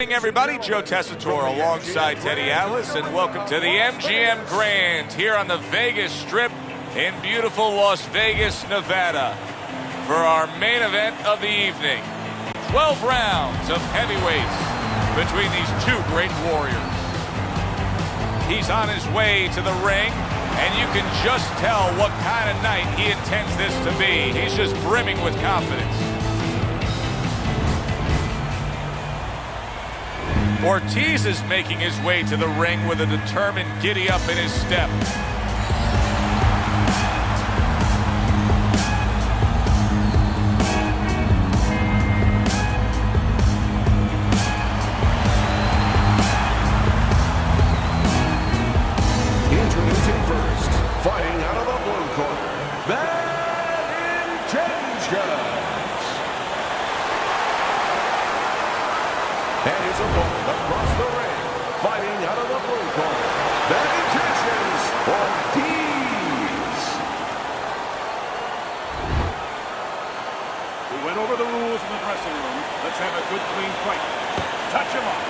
Good morning, everybody. Joe Tessitore alongside Teddy Atlas, and welcome to the MGM Grand here on the Vegas Strip in beautiful Las Vegas, Nevada, for our main event of the evening. 12 rounds of heavyweights between these two great warriors. He's on his way to the ring, and you can just tell what kind of night he intends this to be. He's just brimming with confidence. Ортис is making his way to the ring with a determined giddy-up in his step. Introducing first, fighting out of the blue corner, Bad Intentions. And his opponent across the ring, fighting out of the blue corner, Bad Intentions, Ортис. We went over the rules in the dressing room. Let's have a good, clean fight. Touch him up.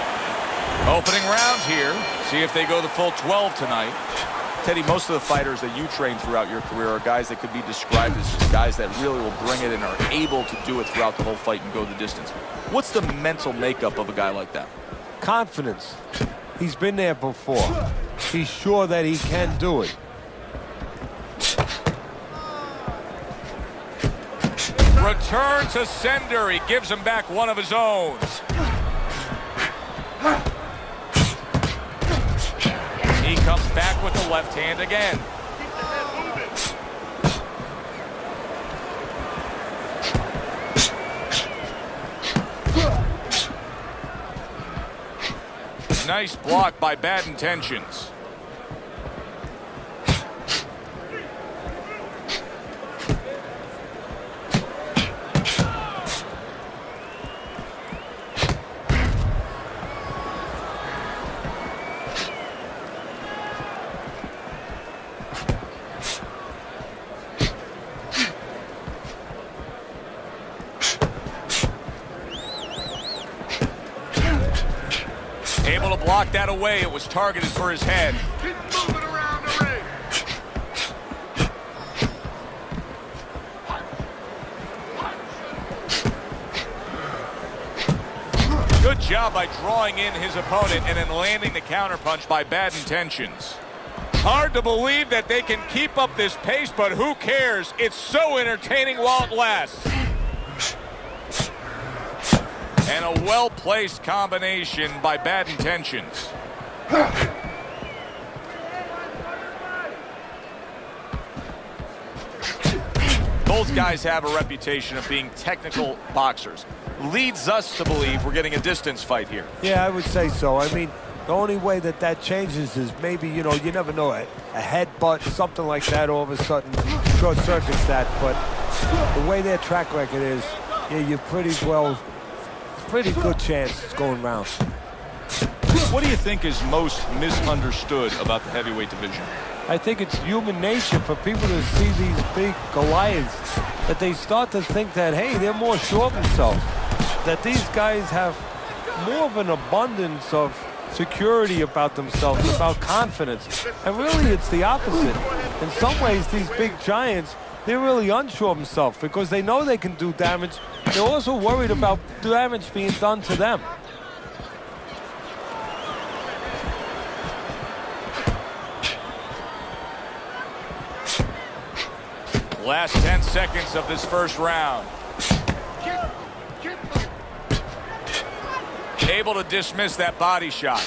Opening round here. See if they go the full 12 tonight. Teddy, most of the fighters that you train throughout your career are guys that could be described as guys that really will bring it and are able to do it throughout the whole fight and go the distance. What's the mental makeup of a guy like that? Confidence. He's been there before. He's sure that he can do it. Return to sender. He gives him back one of his own. He comes back with the left hand again. Nice block by Bad Intentions. Able to block that away. It was targeted for his head. Keep moving around the ring. Good job by drawing in his opponent and then landing the counterpunch by Bad Intentions. Hard to believe that they can keep up this pace, but who cares? It's so entertaining while it lasts. And a well-placed combination by Bad Intentions. Both guys have a reputation of being technical boxers. Leads us to believe we're getting a distance fight here. Yeah, I would say so. I mean, the only way that changes is maybe, you know, you never know, a headbutt, something like that, all of a sudden short circuits that. But the way their track record is, yeah, you're pretty good chance it's going round. What do you think is most misunderstood about the heavyweight division? I think it's human nature for people to see these big Goliaths, that they start to think that, hey, they're more sure of themselves, that these guys have more of an abundance of security about themselves, about confidence. And really, it's the opposite. In some ways, these big giants, they're really unsure of themselves because they know they can do damage. They're also worried about damage being done to them. Last 10 seconds of this first round. Able to dismiss that body shot.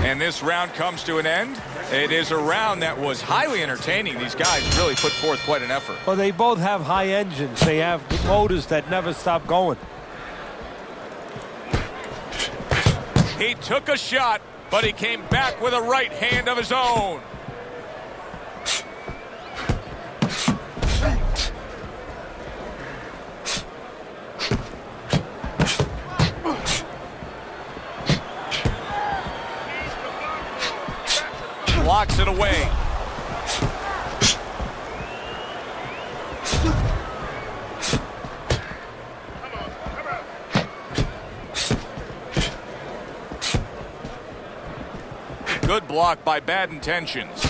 And this round comes to an end. It is a round that was highly entertaining. These guys really put forth quite an effort. Well, they both have high engines. They have motors that never stop going. He took a shot, but he came back with a right hand of his own. Blocks it away. block by Bad Intentions.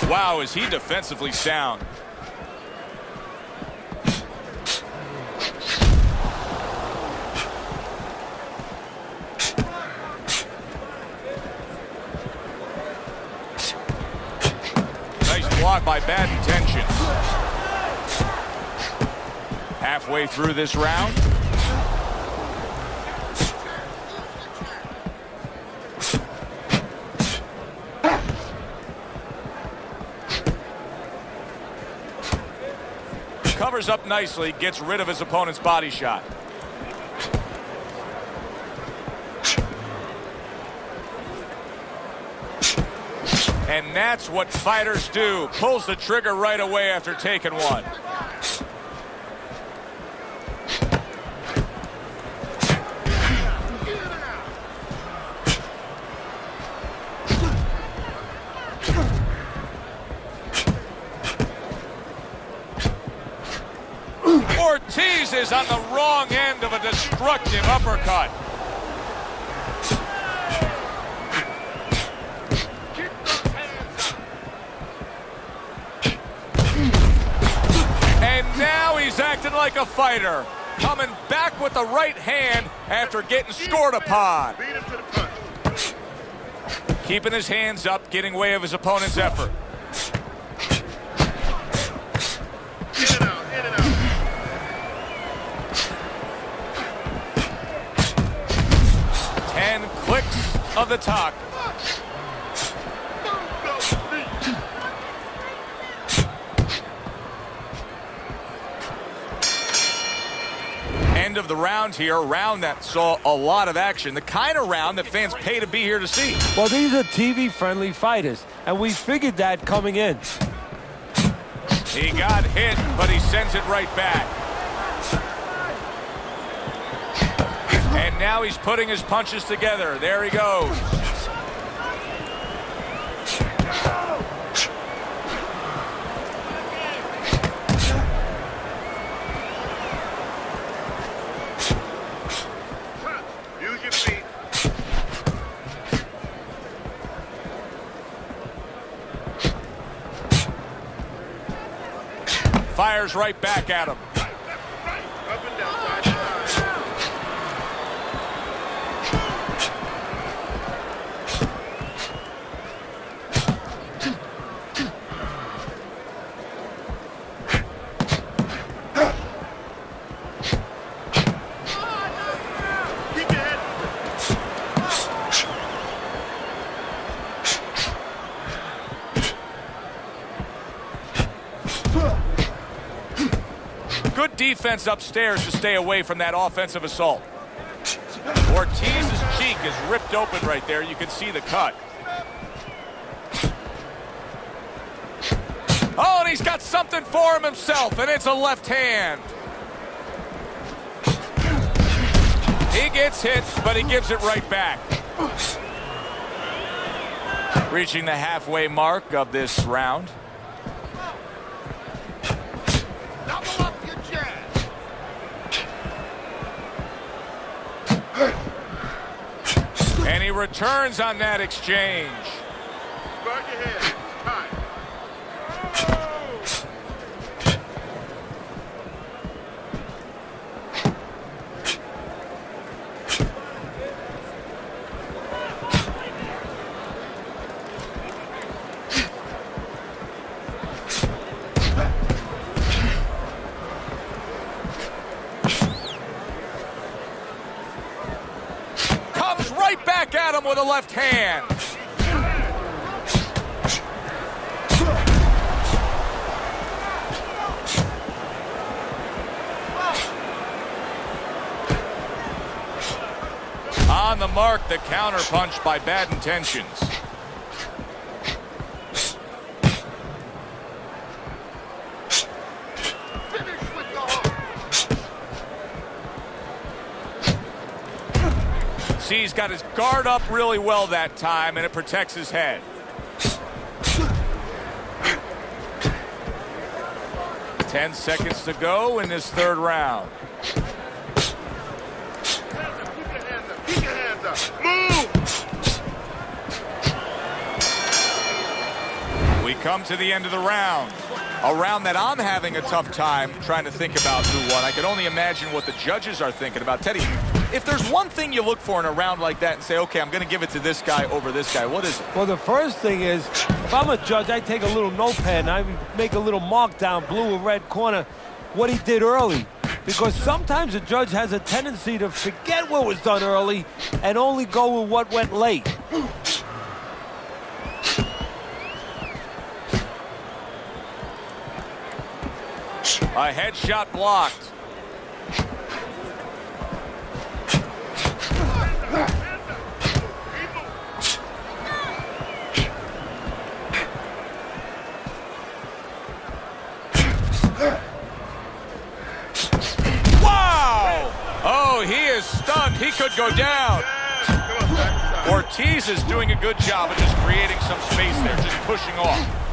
Wow, is he defensively sound. Nice block by Bad Intentions. Halfway through this round. Covers up nicely, gets rid of his opponent's body shot. And that's what fighters do. Pulls the trigger right away after taking one. Ортis is on the wrong end of a destructive uppercut. And now he's acting like a fighter, coming back with the right hand after getting scored upon. Keeping his hands up, getting way of his opponent's effort. In and out, in and out. 10 clicks of the talk. End of the round here, a round that saw a lot of action, the kind of round that fans pay to be here to see. Well, these are TV-friendly fighters, and we figured that coming in. He got hit, but he sends it right back. And now he's putting his punches together. There he goes. Use your feet. Fires right back at him. Up and down, side to side. Keep your head. Good defense upstairs to stay away from that offensive assault. Ortiz's cheek is ripped open right there. You can see the cut. Oh, and he's got something for him himself, and it's a left hand. He gets hit, but he gives it right back. Reaching the halfway mark of this round. Double up your jab. And he returns on that exchange. Guard your head. Time. Comes right back at him with a left hand. On the mark, the counter punch by Bad Intentions. See, he's got his guard up really well that time, and it protects his head. Ten seconds to go in this third round. Keep your hands up. Move! We come to the end of the round. A round that I'm having a tough time trying to think about who won. I can only imagine what the judges are thinking about. Teddy, if there's one thing you look for in a round like that and say, okay, I'm going to give it to this guy over this guy, what is it? Well, the first thing is, if I'm a judge, I take a little notepad and I make a little mark down, blue or red corner, what he did early. Because sometimes a judge has a tendency to forget what was done early and only go with what went late. A headshot blocked. Wow! Oh, he is stunned. He could go down. Ортис is doing a good job of just creating some space there, just pushing off.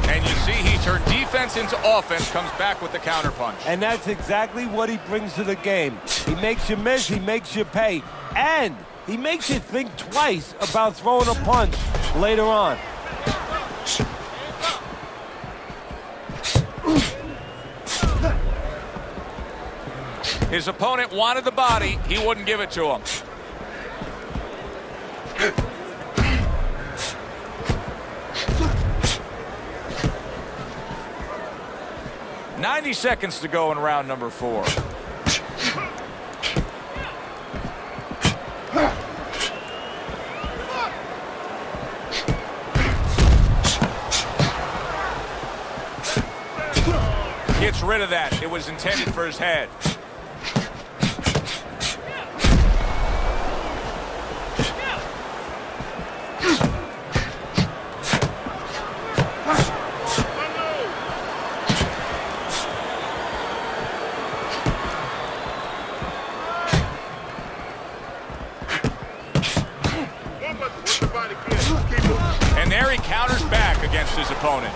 And you see he turned defense into offense, comes back with the counterpunch. And that's exactly what he brings to the game. He makes you miss, he makes you pay, and he makes you think twice about throwing a punch later on. His opponent wanted the body, he wouldn't give it to him. "90 seconds to go in round number 4. Gets rid of that. It was intended for his head. And there he counters back against his opponent.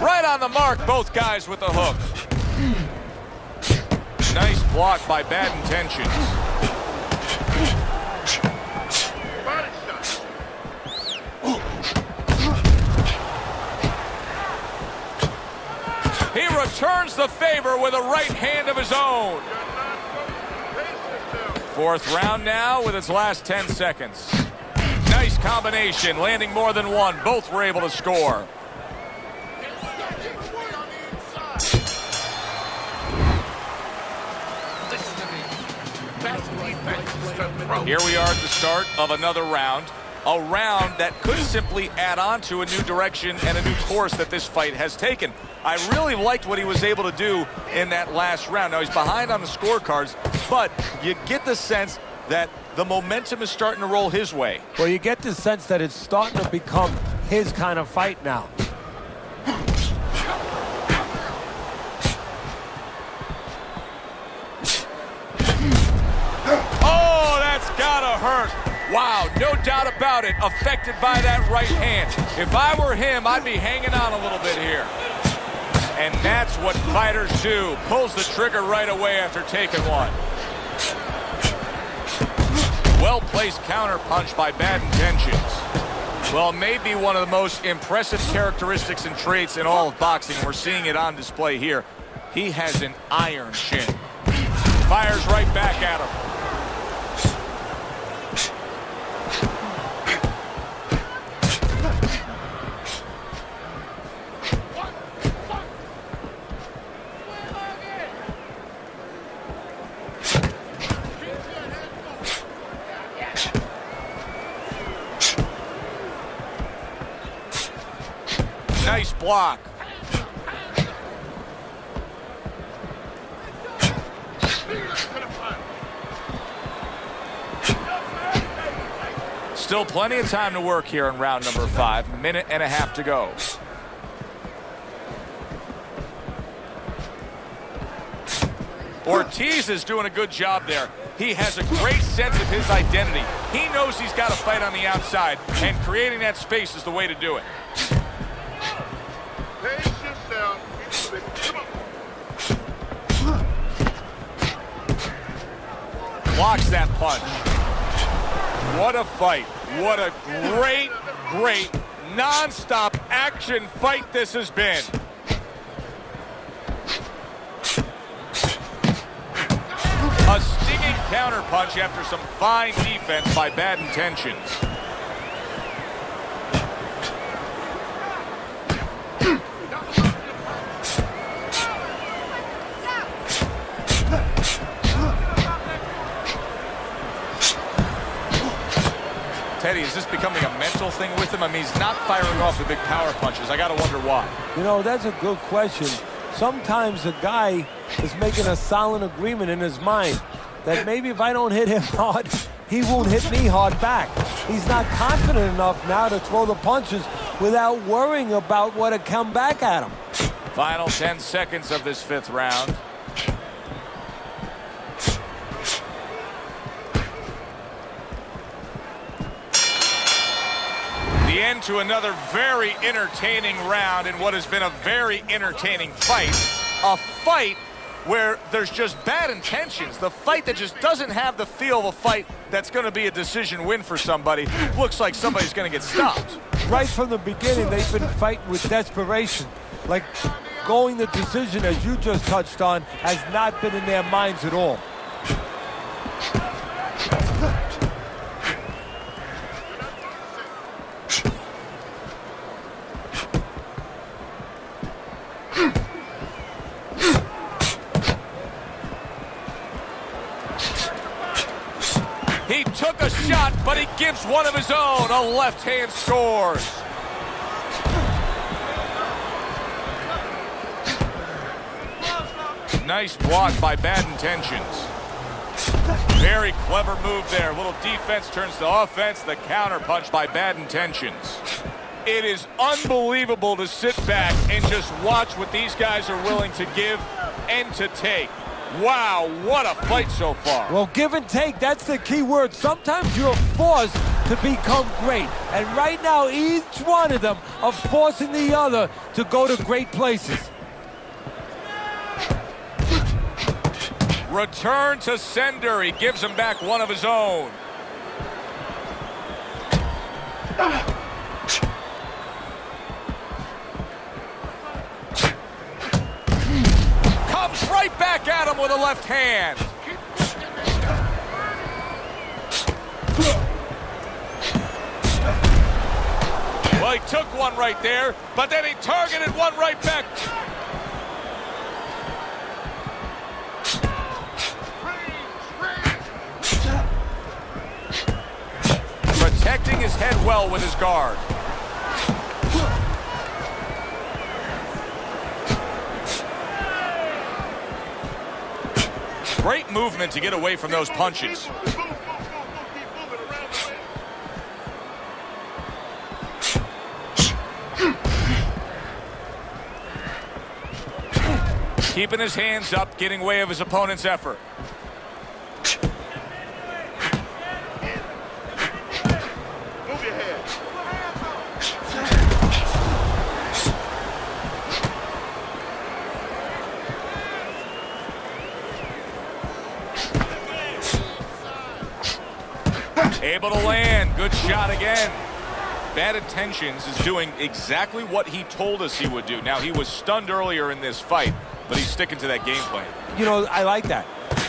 Right on the mark, both guys with the hook. Nice block by Bad Intentions. He returns the favor with a right hand of his own. Fourth round now with its last 10 seconds. Nice combination, landing more than one. Both were able to score. Here we are at the start of another round. A round that could simply add on to a new direction and a new course that this fight has taken. I really liked what he was able to do in that last round. Now, he's behind on the scorecards, but you get the sense that the momentum is starting to roll his way. Well, you get the sense that it's starting to become his kind of fight now. Oh, that's gotta hurt. Wow, no doubt about it, affected by that right hand. If I were him, I'd be hanging on a little bit here. And that's what fighters do. Pulls the trigger right away after taking one. Well-placed counter punch by Bad Intentions. Well, maybe one of the most impressive characteristics and traits in all of boxing. We're seeing it on display here. He has an iron chin. Fires right back at him. Nice block. Still plenty of time to work here in round number 5. Minute and a half to go. Ortiz is doing a good job there. He has a great sense of his identity. He knows he's got to fight on the outside, and creating that space is the way to do it. Pace yourself. Come on. Blocks that punch. What a fight. What a great, great, non-stop action fight this has been. A stinging counterpunch after some fine defense by Bad Intentions. Teddy, is this becoming a mental thing with him? I mean, he's not firing off the big power punches. I got to wonder why. You know, that's a good question. Sometimes a guy is making a silent agreement in his mind that maybe if I don't hit him hard, he won't hit me hard back. He's not confident enough now to throw the punches without worrying about what will come back at him. Final 10 seconds of this 5th round. The end to another very entertaining round in what has been a very entertaining fight. A fight where there's just bad intentions. The fight that just doesn't have the feel of a fight that's going to be a decision win for somebody. Looks like somebody's going to get stopped. Right from the beginning, they've been fighting with desperation. Like going the decision, as you just touched on, has not been in their minds at all. He took a shot, but he gives one of his own. A left hand scores. Nice block by Bad Intentions. Very clever move there. A little defense turns to offense. The counter punch by Bad Intentions. It is unbelievable to sit back and just watch what these guys are willing to give and to take. Wow, what a fight so far. Well, give and take, that's the key word. Sometimes you're forced to become great. And right now, each one of them are forcing the other to go to great places. Return to sender. He gives him back one of his own. Comes right back at him with a left hand. Well, he took one right there, but then he targeted one right back. Protecting his head well with his guard. Great movement to get away from those punches. Keeping his hands up, getting way of his opponent's effort. Move your head. Able to land. Good shot again. Bad Intentions is doing exactly what he told us he would do. Now, he was stunned earlier in this fight, but he's sticking to that game plan. You know, I like that.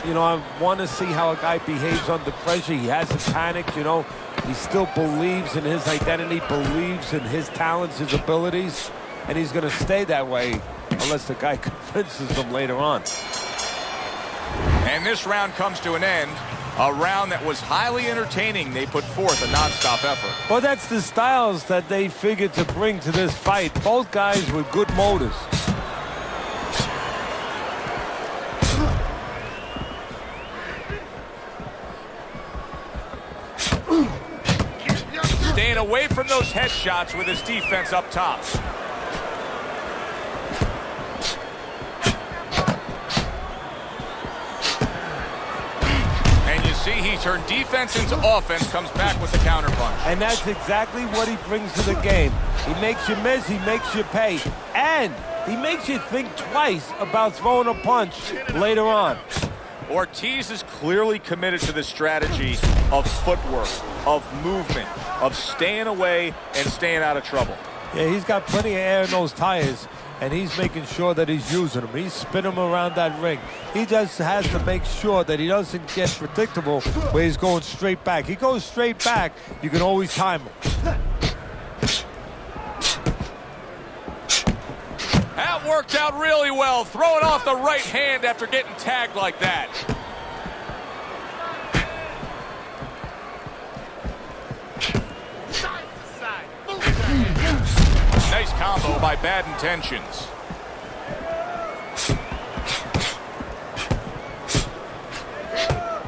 You know, I want to see how a guy behaves under pressure. He hasn't panicked, you know. He still believes in his identity, believes in his talents, his abilities, and he's going to stay that way unless the guy convinces him later on. And this round comes to an end. A round that was highly entertaining. They put forth a nonstop effort. Well, that's the styles that they figured to bring to this fight. Both guys with good motives. staying away from those headshots with his defense up top. And you see he turned defense into offense, comes back with the counterpunch. And that's exactly what he brings to the game. He makes you miss, he makes you pay, and he makes you think twice about throwing a punch later on. Ortiz is clearly committed to the strategy of footwork, of movement, of staying away and staying out of trouble. Yeah, he's got plenty of air in those tires, and he's making sure that he's using them. He's spinning them around that ring. He just has to make sure that he doesn't get predictable where he's going straight back. He goes straight back, you can always time him. That worked out really well, throwing off the right hand after getting tagged like that. Side to side. Move that. Nice combo by Bad Intentions.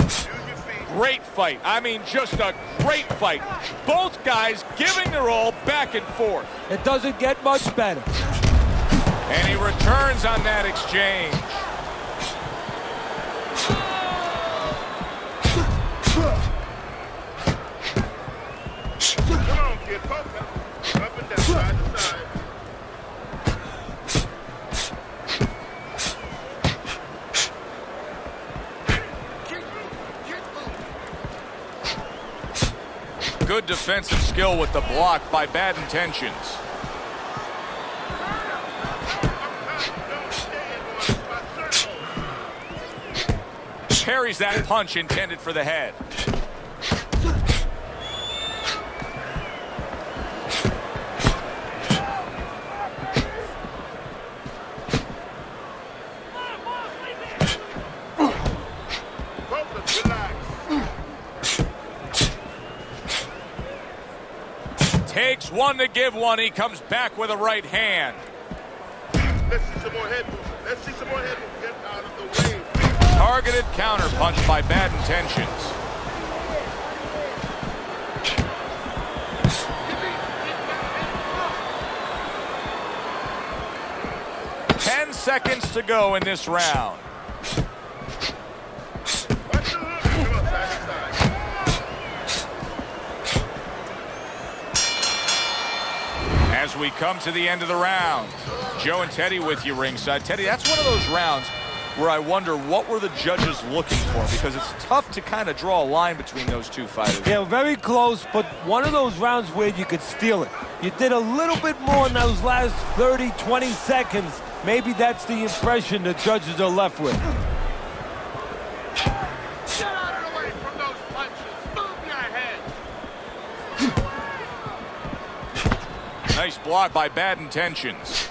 Use your feet. Great fight. I mean, just a great fight. Both guys giving their all back and forth. It doesn't get much better. And he returns on that exchange. Come on, kid. Poke him. Up and down, side to side. Keep moving. Good defensive skill with the block by Bad Intentions. Parries that punch intended for the head. Focus, relax. Takes one to give one. He comes back with a right hand. Let's see some more head movement. Let's see some more head movement. Get out of the way. Targeted counterpunch by Bad Intentions. Ten seconds to go in this round. Watch the hook. Come on, side to side. As we come to the end of the round, Joe and Teddy with you ringside. Teddy, that's one of those rounds where I wonder what were the judges looking for, because it's tough to kind of draw a line between those two fighters. Yeah, very close, but one of those rounds where you could steal it. You did a little bit more in those last 30, 20 seconds. Maybe that's the impression the judges are left with. Get out of the way from those punches. Move your head. Nice block by Bad Intentions.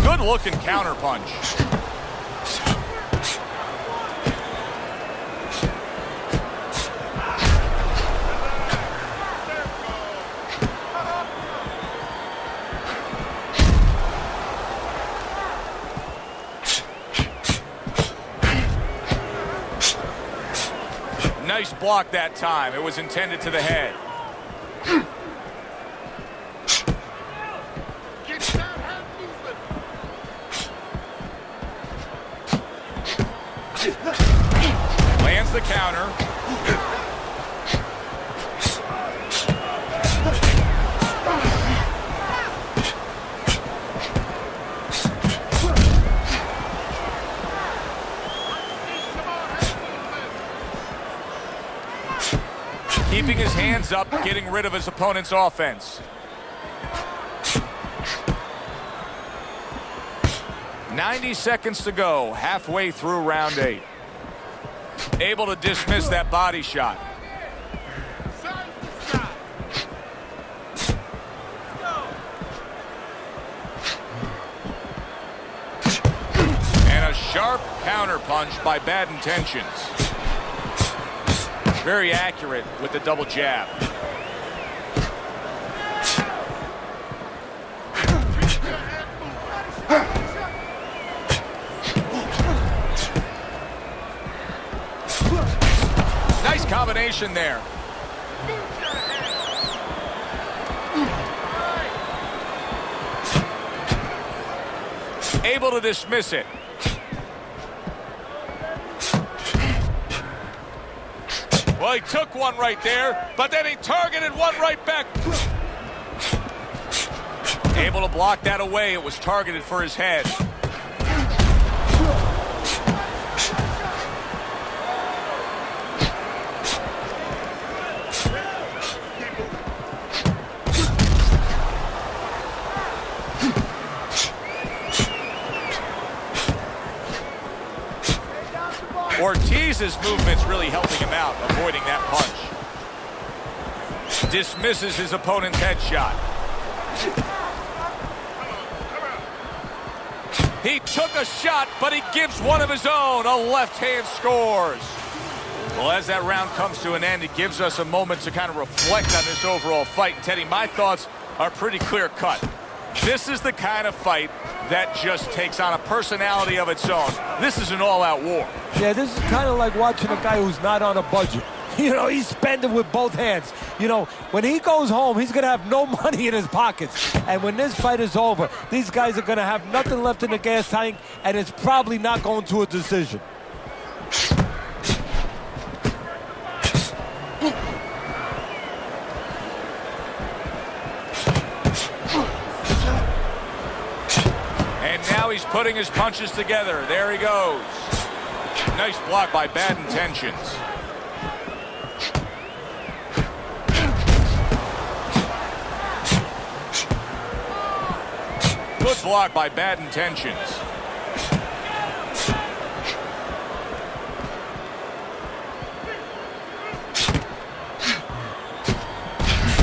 Good looking counterpunch. Nice block that time. It was intended to the head. Get that head movement. Lands the counter. Keeping his hands up, getting rid of his opponent's offense. 90 seconds to go, halfway through round 8. Able to dismiss that body shot. Side to side. And a sharp counterpunch by Bad Intentions. Very accurate with the double jab. Nice combination there. able to dismiss it. Well, he took one right there, but then he targeted one right back. Able to block that away. It was targeted for his head. Ortiz's movement's really helping him out, avoiding that punch. Dismisses his opponent's headshot. He took a shot, but he gives one of his own. A left hand scores. Well, as that round comes to an end, it gives us a moment to kind of reflect on this overall fight. Teddy, my thoughts are pretty clear cut. This is the kind of fight that just takes on a personality of its own. This is an all-out war. Yeah, this is kind of like watching a guy who's not on a budget. You know, he's spending with both hands. You know, when he goes home, he's going to have no money in his pockets. And when this fight is over, these guys are going to have nothing left in the gas tank, and it's probably not going to a decision. And now he's putting his punches together. There he goes. Nice block by Bad Intentions. Good block by Bad Intentions.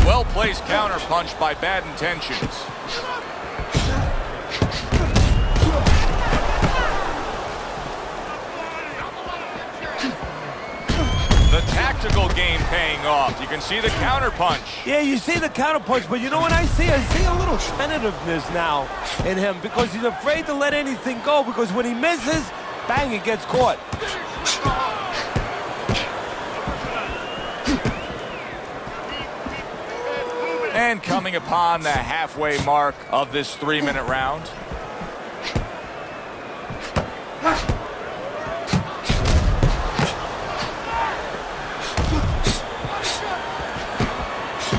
Well-placed counter punch by Bad Intentions. The tactical game paying off. You can see the counter punch. Yeah, you see the counter punch, but you know what I see? I see a little tentativeness now in him because he's afraid to let anything go because when he misses, bang, he gets caught. And coming upon the halfway mark of this 3-minute round.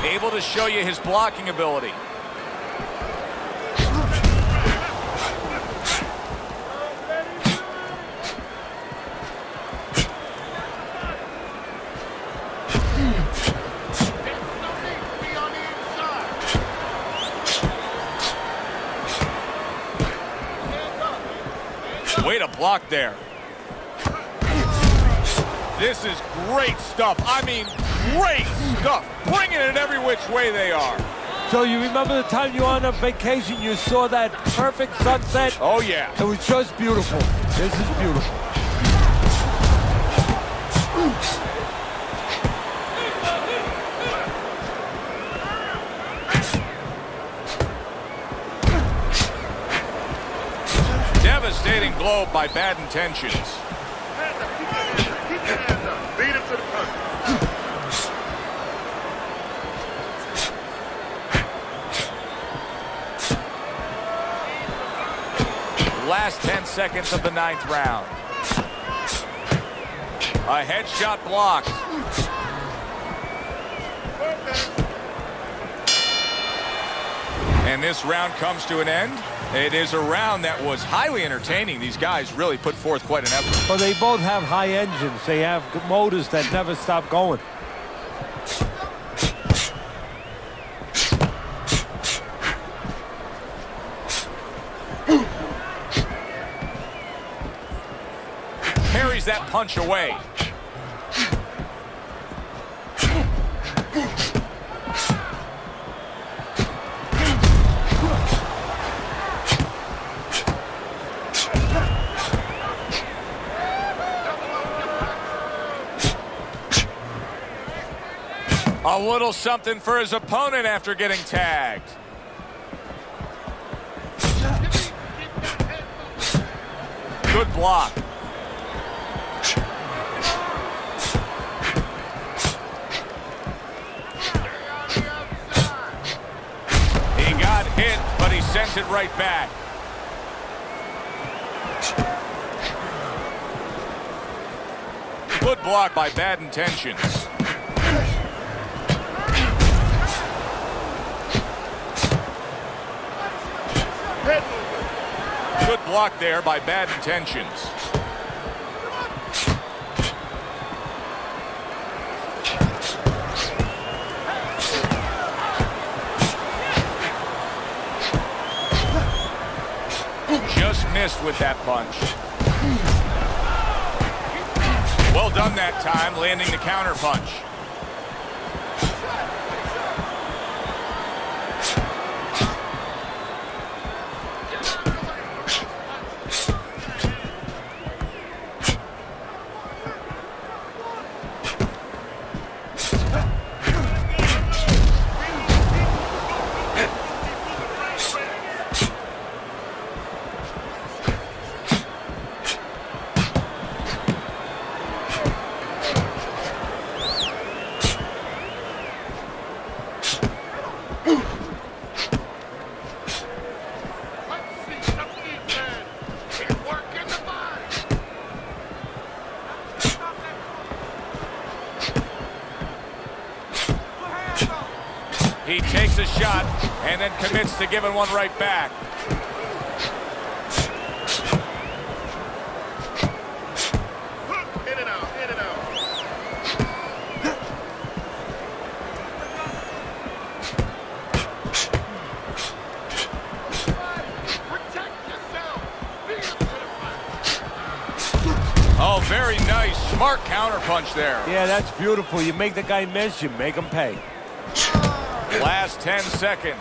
Able to show you his blocking ability. Way to block there. This is great stuff. I mean, great stuff. Bringing it every which way they are. So you remember the time you were on a vacation, you saw that perfect sunset? Oh, yeah. It was just beautiful. This is beautiful. Devastating blow by Bad Intentions. Keep your hands up. Beat him to the punch. Last 10 seconds of the 9th round. A headshot blocked. And this round comes to an end. It is a round that was highly entertaining. These guys really put forth quite an effort. Well, they both have high engines. They have motors that never stop going. Parries that punch away. A little something for his opponent after getting tagged. Good block. He got hit, but he sent it right back. Good block by Bad Intentions. Good block there by Bad Intentions. Just missed with that punch. Well done that time, landing the counter punch. He takes a shot and then commits to giving one right back. In and out, in and out. Protect yourself. Oh, very nice. Smart counter punch there. Yeah, that's beautiful. You make the guy miss, you make him pay. Last 10 seconds.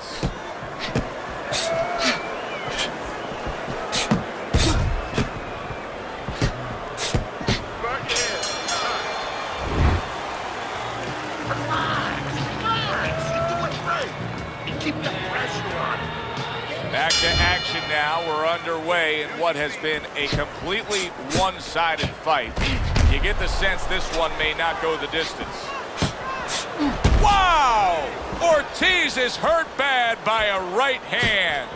Back to action now. We're underway in what has been a completely one-sided fight. You get the sense this one may not go the distance. Wow! Ortiz is hurt bad by a right hand.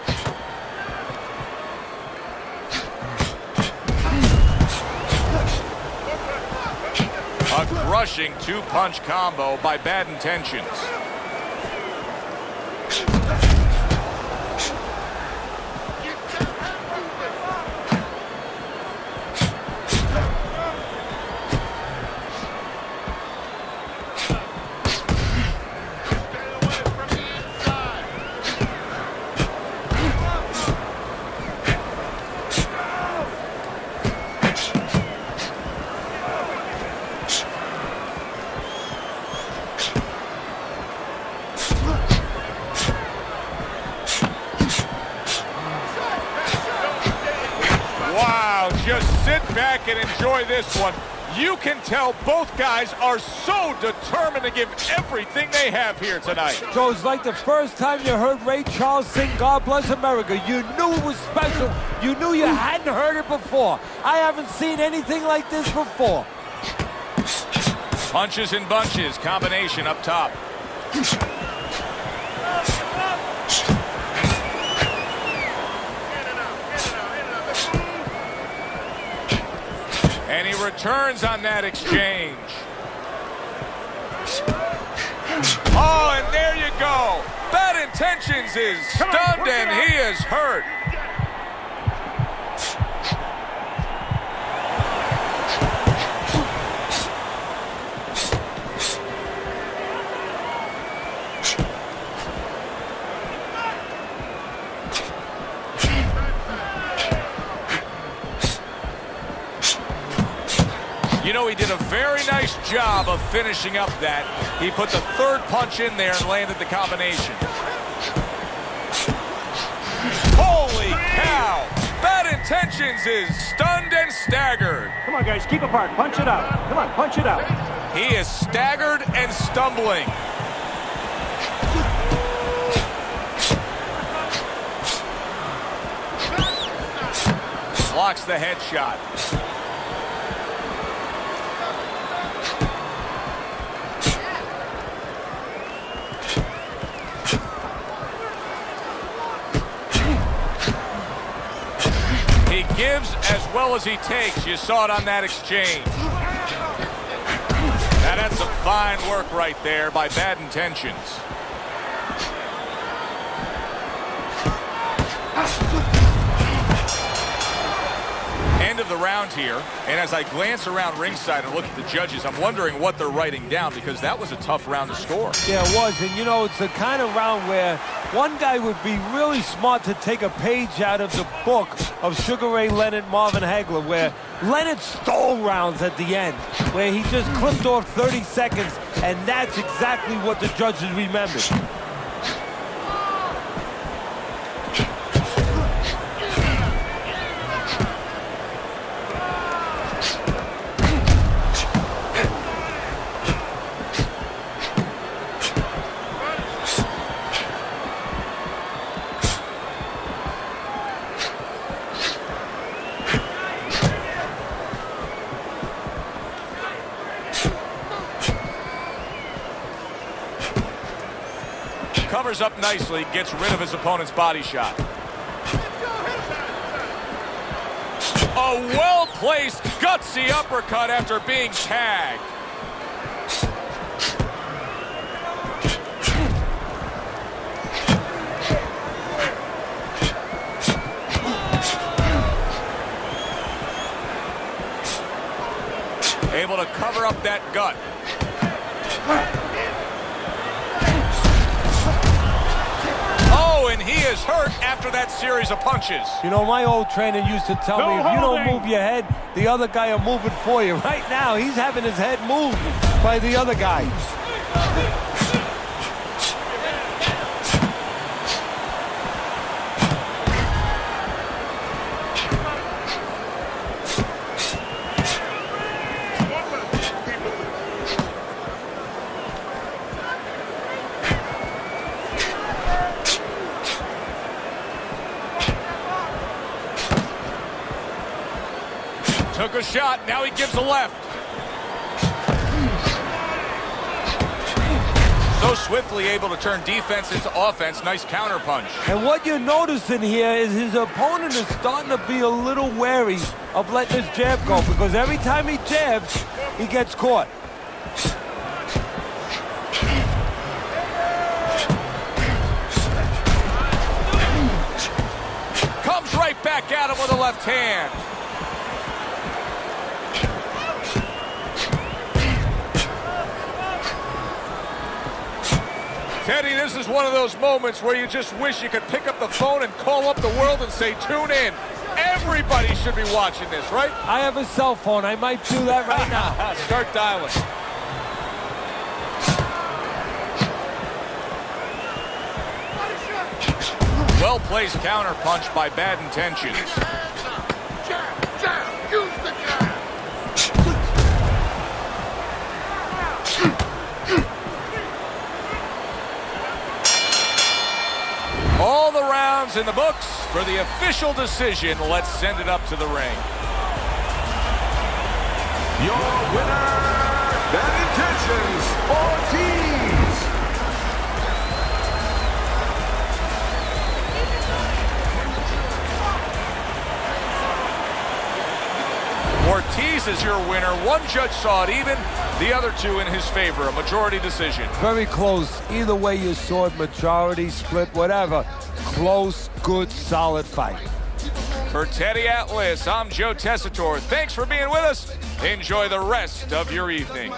A crushing two-punch combo by Bad Intentions. Wow, just sit back and enjoy this one. You can tell both guys are so determined to give everything they have here tonight. So it's like the first time you heard Ray Charles sing God Bless America. You knew it was special. You knew you hadn't heard it before. I haven't seen anything like this before. Punches and bunches, combination up top. And he returns on that exchange. Oh, and there you go. Bad Intentions is stunned and he is hurt. You know, he did a very nice job of finishing up that. He put the third punch in there and landed the combination. Holy cow! Bad Intentions is stunned and staggered. Come on, guys, keep apart. Punch it out. Come on, punch it out. He is staggered and stumbling. Blocks the headshot. He gives as well as he takes. You saw it on that exchange. Now that's some fine work right there by Bad Intentions. End of the round here, and as I glance around ringside and look at the judges, I'm wondering what they're writing down, because that was a tough round to score. Yeah, it was, and you know, it's the kind of round where one guy would be really smart to take a page out of the book of Sugar Ray Leonard, Marvin Hagler, where Leonard stole rounds at the end, where he just clipped off 30 seconds, and that's exactly what the judges remembered. Covers up nicely, gets rid of his opponent's body shot. A well-placed, gutsy uppercut after being tagged. Able to cover up that gut. And he is hurt after that series of punches. You know, my old trainer used to tell me, if you don't move your head, the other guy will move it for you. Right now, he's having his head moved by the other guy. Took a shot, now he gives a left. So swiftly able to turn defense into offense. Nice counter punch. And what you're noticing here is his opponent is starting to be a little wary of letting his jab go, because every time he jabs, he gets caught. Comes right back at him with a left hand. Teddy, this is one of those moments where you just wish you could pick up the phone and call up the world and say, tune in. Everybody should be watching this, right? I have a cell phone. I might do that right now. Start dialing. Well-placed counter punch by Bad Intentions. Use the jab. All the rounds in the books for the official decision. Let's send it up to the ring. Your winner, Bad Intentions, Ортис. Ортис is your winner. One judge saw it even, the other two in his favor. A majority decision. Very close. Either way you saw it, majority, split, whatever. Close, good, solid fight. For Teddy Atlas, I'm Joe Tessitore. Thanks for being with us. Enjoy the rest of your evening.